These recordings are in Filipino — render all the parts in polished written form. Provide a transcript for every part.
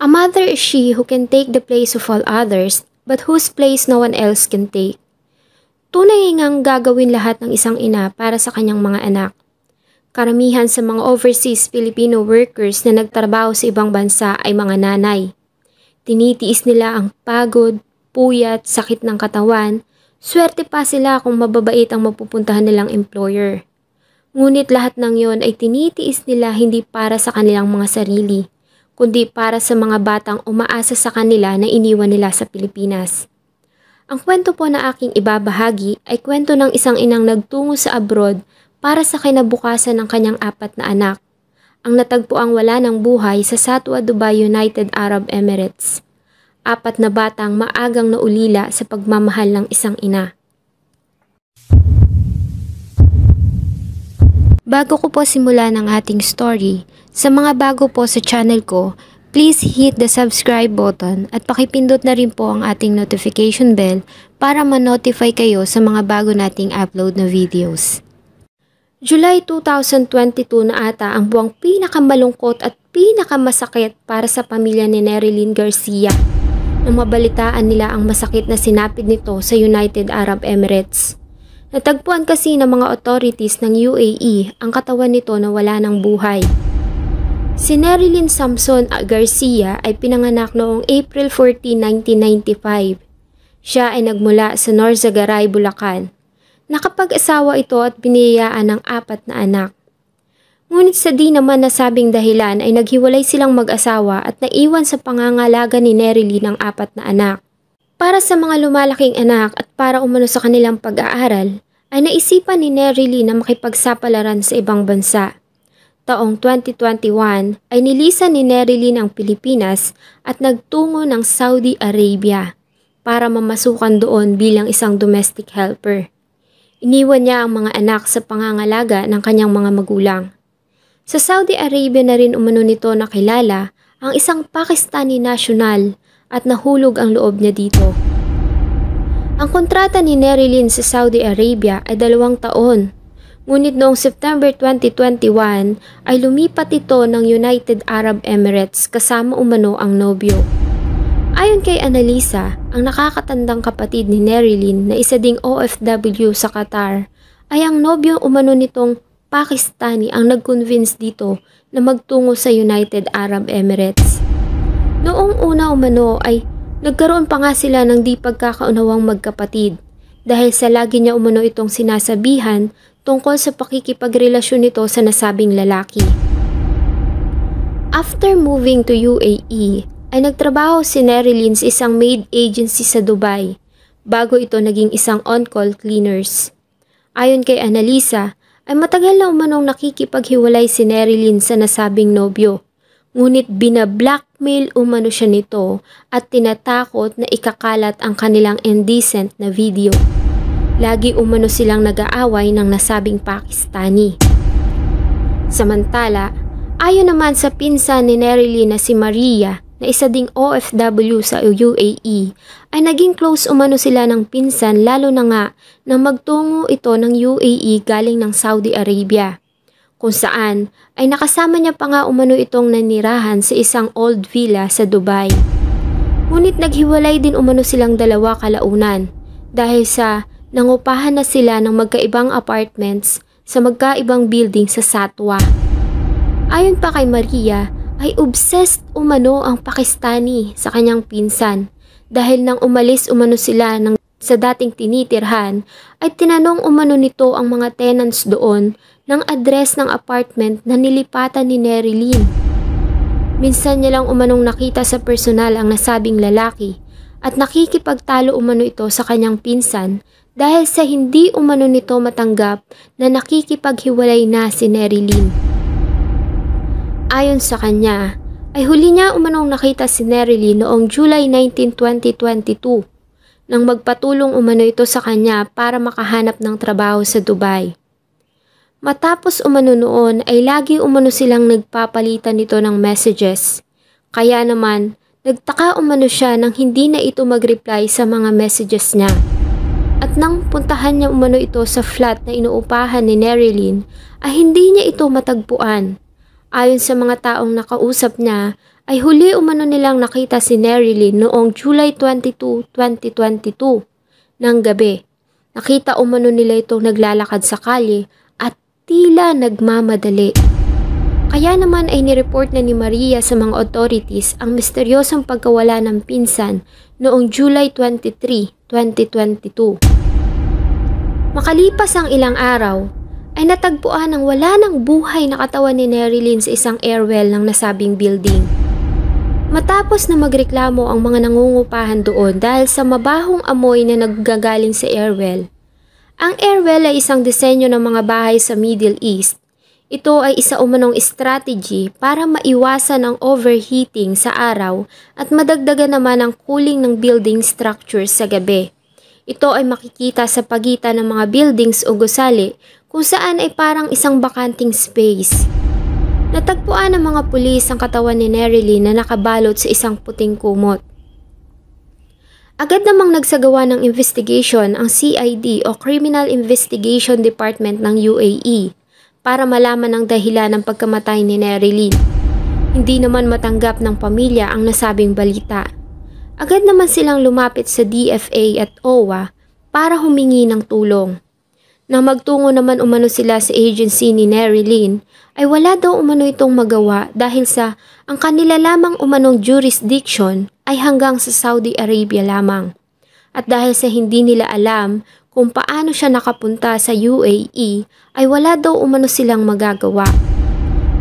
A mother is she who can take the place of all others, but whose place no one else can take. Tunay ngang gagawin lahat ng isang ina para sa kanyang mga anak. Karamihan sa mga overseas Filipino workers na nagtrabaho sa ibang bansa ay mga nanay. Tinitiis nila ang pagod, puyat, sakit ng katawan, swerte pa sila kung mababait ang mapupuntahan nilang employer. Ngunit lahat ng yon ay tinitiis nila hindi para sa kanilang mga sarili, kundi para sa mga batang umaasa sa kanila na iniwan nila sa Pilipinas. Ang kwento po na aking ibabahagi ay kwento ng isang inang nagtungo sa abroad para sa kinabukasan ng kanyang 4 na anak, ang natagpuang wala ng buhay sa Satwa, Dubai, United Arab Emirates. 4 na batang maagang naulila sa pagmamahal ng isang ina. Bago ko po simulan ang ating story, sa mga bago po sa channel ko, please hit the subscribe button at pakipindot na rin po ang ating notification bell para ma-notify kayo sa mga bago nating upload na videos. July 2022 na ata ang buwang pinakamalungkot at pinakamasakit para sa pamilya ni Nerilyn Garcia nang mabalitaan nila ang masakit na sinapit nito sa United Arab Emirates. Natagpuan kasi ng mga authorities ng UAE ang katawan nito na wala ng buhay. Si Nerilyn Samson Garcia ay pinanganak noong April 14, 1995. Siya ay nagmula sa Norzagaray, Bulacan. Nakapag-asawa ito at biniyayaan ng 4 na anak. Ngunit sa di naman nasabing dahilan ay naghiwalay silang mag-asawa at naiwan sa pangangalaga ni Nerilyn ang 4 na anak. Para sa mga lumalaking anak at para umano sa kanilang pag-aaral, ay naisipan ni Nerilyn na makipagsapalaran sa ibang bansa. Taong 2021 ay nilisan ni Nerilyn ang Pilipinas at nagtungo ng Saudi Arabia para mamasukan doon bilang isang domestic helper. Iniwan niya ang mga anak sa pangangalaga ng kanyang mga magulang. Sa Saudi Arabia na rin umano nito nakilala ang isang Pakistani national at nahulog ang loob niya dito. Ang kontrata ni Nerilyn sa Saudi Arabia ay 2 taon. Ngunit noong September 2021 ay lumipat ito ng United Arab Emirates kasama umano ang nobyo. Ayon kay Annalisa, ang nakakatandang kapatid ni Nerilyn na isa ding OFW sa Qatar, ay ang nobyo umano nitong Pakistani ang nag-convince dito na magtungo sa United Arab Emirates. Noong una umano ay nagkaroon pa nga sila ng di pagkakaunawang magkapatid dahil sa lagi niya umano itong sinasabihan tungkol sa pakikipagrelasyon nito sa nasabing lalaki. After moving to UAE, ay nagtrabaho si Nerilyn sa isang maid agency sa Dubai bago ito naging isang on-call cleaners. Ayon kay Annalisa, ay matagal na umanong nakikipaghiwalay si Nerilyn sa nasabing nobyo. Ngunit binablackmail umano siya nito at tinatakot na ikakalat ang kanilang indecent na video. Lagi umano silang nag-aaway ng nasabing Pakistani. Samantala, ayon naman sa pinsan ni Nerilyn na si Maria na isa ding OFW sa UAE, ay naging close umano sila ng pinsan lalo na nga nang magtungo ito ng UAE galing ng Saudi Arabia, kung saan ay nakasama niya pa nga umano itong nanirahan sa isang old villa sa Dubai. Ngunit naghiwalay din umano silang dalawa kalaunan dahil sa nangupahan na sila ng magkaibang apartments sa magkaibang building sa Satwa. Ayon pa kay Maria, ay obsessed umano ang Pakistani sa kanyang pinsan dahil nang umalis umano sila sa dating tinitirhan ay tinanong umano nito ang mga tenants doon ng address ng apartment na nilipatan ni Nerilyn. Minsan niya lang umanong nakita sa personal ang nasabing lalaki at nakikipagtalo umano ito sa kanyang pinsan dahil sa hindi umano nito matanggap na nakikipaghiwalay na si Nerilyn. Ayon sa kanya, ay huli niya umanong nakita si Nerilyn noong July 19, 2022 nang magpatulong umano ito sa kanya para makahanap ng trabaho sa Dubai. Matapos umano noon ay lagi umano silang nagpapalitan nito ng messages. Kaya naman, nagtaka umano siya nang hindi na ito mag-reply sa mga messages niya. At nang puntahan niya umano ito sa flat na inuupahan ni Nerilyn, ay hindi niya ito matagpuan. Ayon sa mga taong nakausap niya, ay huli umano nilang nakita si Nerilyn noong July 22, 2022 ng gabi. Nakita umano nila itong naglalakad sa kalye at tila nagmamadali. Kaya naman ay nireport na ni Maria sa mga authorities ang misteryosong pagkawala ng pinsan noong July 23, 2022. Makalipas ang ilang araw, ay natagpuan ang wala ng buhay na katawan ni Nerilyn sa isang airwell ng nasabing building. Matapos na magreklamo ang mga nangungupahan doon dahil sa mabahong amoy na naggagaling sa airwell. Ang airwell ay isang disenyo ng mga bahay sa Middle East. Ito ay isa umanong strategy para maiwasan ang overheating sa araw at madagdagan naman ang cooling ng building structures sa gabi. Ito ay makikita sa pagitan ng mga buildings o gusali kung saan ay parang isang bakanting space. Natagpuan ng mga pulis ang katawan ni Nerilyn na nakabalot sa isang puting kumot. Agad namang nagsagawa ng investigation ang CID o Criminal Investigation Department ng UAE para malaman ang dahilan ng pagkamatay ni Nerilyn. Hindi naman matanggap ng pamilya ang nasabing balita. Agad naman silang lumapit sa DFA at OWA para humingi ng tulong. Nang magtungo naman umano sila sa agency ni Nerilyn, ay wala daw umano itong magawa dahil sa ang kanila lamang umanong jurisdiction ay hanggang sa Saudi Arabia lamang. At dahil sa hindi nila alam kung paano siya nakapunta sa UAE, ay wala daw umano silang magagawa.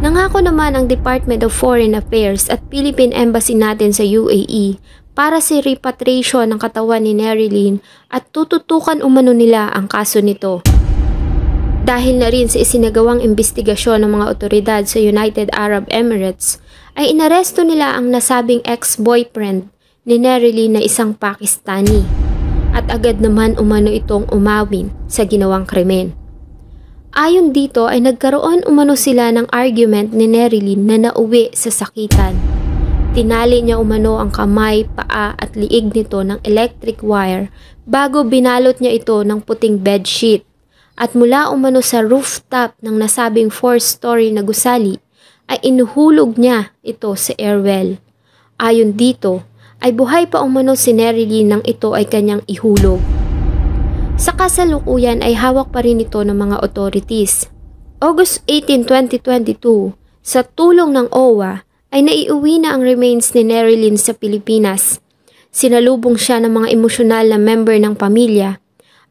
Nangako naman ang Department of Foreign Affairs at Philippine Embassy natin sa UAE para sa repatriation ng katawan ni Nerilyn at tututukan umano nila ang kaso nito. Dahil na rin sa isinagawang investigasyon ng mga otoridad sa United Arab Emirates, ay inaresto nila ang nasabing ex-boyfriend ni Nerilyn na isang Pakistani at agad naman umano itong umawin sa ginawang krimen. Ayon dito ay nagkaroon umano sila ng argument ni Nerilyn na nauwi sa sakitan. Tinali niya umano ang kamay, paa at liig nito ng electric wire bago binalot niya ito ng puting bedsheet. At mula umano sa rooftop ng nasabing 4-story na gusali ay inuhulog niya ito sa airwell. Ayon dito ay buhay pa umano si Nerilyn nang ito ay kanyang ihulog. Sa kasalukuyan ay hawak pa rin ito ng mga authorities. August 18, 2022, sa tulong ng OWA ay naiuwi na ang remains ni Nerilyn sa Pilipinas. Sinalubong siya ng mga emosyonal na member ng pamilya.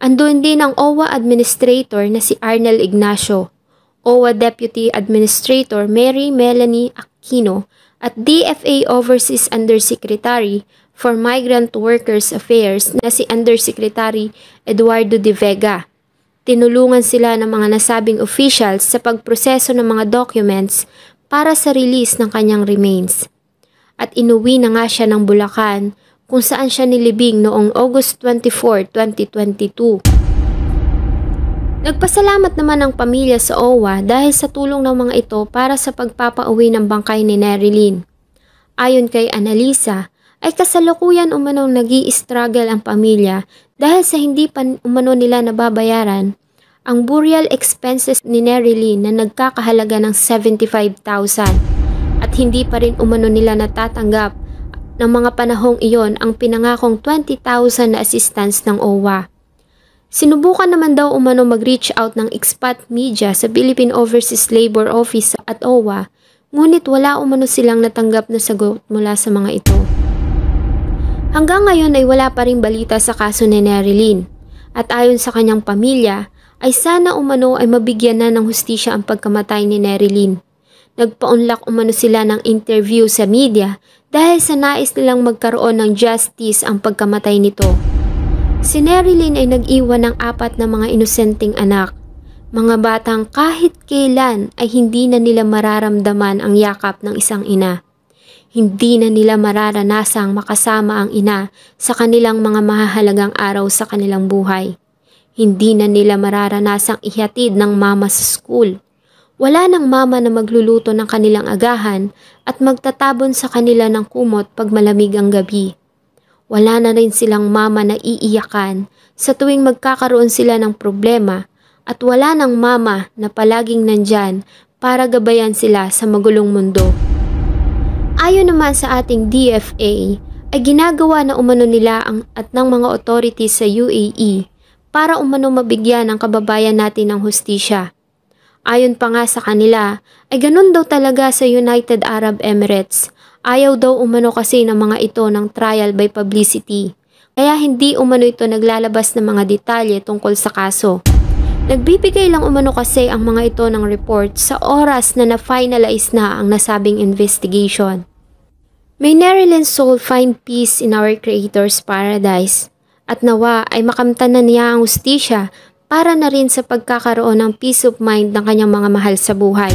Andoon din ang OWA Administrator na si Arnel Ignacio, OWA Deputy Administrator Mary Melanie Aquino at DFA Overseas Undersecretary for Migrant Workers Affairs na si Undersecretary Eduardo de Vega. Tinulungan sila ng mga nasabing officials sa pagproseso ng mga documents para sa release ng kanyang remains. At inuwi na nga siya ng Bulacan kung saan siya nilibing noong August 24, 2022. Nagpasalamat naman ang pamilya sa OWA dahil sa tulong ng mga ito para sa pagpapauwi ng bangkay ni Nerilyn. Ayon kay Annalisa, ay kasalukuyan umanong nag-i-struggle ang pamilya dahil sa hindi pa umano nila nababayaran ang burial expenses ni Nerilyn na nagkakahalaga ng 75,000 at hindi pa rin umano nila natatanggap ng mga panahong iyon ang pinangakong 20,000 na assistance ng OWA. Sinubukan naman daw umano mag-reach out ng expat media sa Philippine Overseas Labor Office at OWA, ngunit wala umano silang natanggap na sagot mula sa mga ito. Hanggang ngayon ay wala pa ring balita sa kaso ni Nerilyn at ayon sa kanyang pamilya ay sana umano ay mabigyan na ng hustisya ang pagkamatay ni Nerilyn. Nagpaunlak umano sila ng interview sa media dahil sa nais nilang magkaroon ng justice ang pagkamatay nito. Si Nerilyn ay nag-iwan ng 4 na mga inosenteng anak, mga batang kahit kailan ay hindi na nila mararamdaman ang yakap ng isang ina. Hindi na nila mararanasang makasama ang ina sa kanilang mga mahahalagang araw sa kanilang buhay. Hindi na nila mararanasang ihatid ng mama sa school. Wala nang mama na magluluto ng kanilang agahan at magtatabon sa kanila ng kumot pag malamig ang gabi. Wala na rin silang mama na iiyakan sa tuwing magkakaroon sila ng problema at wala nang mama na palaging nandyan para gabayan sila sa magulong mundo. Ayon naman sa ating DFA, ay ginagawa na umano nila at ng mga authorities sa UAE para umano mabigyan ang kababayan natin ng hustisya. Ayon pa nga sa kanila, ay ganun daw talaga sa United Arab Emirates. Ayaw daw umano kasi ng mga ito ng trial by publicity. Kaya hindi umano ito naglalabas ng mga detalye tungkol sa kaso. Nagbibigay lang umano kasi ang mga ito ng report sa oras na na-finalize na ang nasabing investigation. May Nerilyn soul find peace in our Creator's paradise at nawa ay makamtan na niya ang hustisya para na rin sa pagkakaroon ng peace of mind ng kanyang mga mahal sa buhay.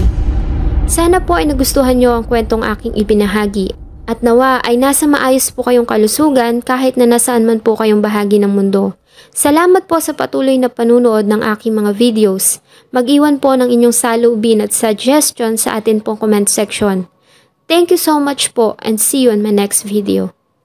Sana po ay nagustuhan nyo ang kwentong aking ibinahagi at nawa ay nasa maayos po kayong kalusugan kahit na nasaan man po kayong bahagi ng mundo. Salamat po sa patuloy na panunood ng aking mga videos. Mag-iwan po ng inyong saloobin at suggestion sa atin pong comment section. Thank you so much po and see you in my next video.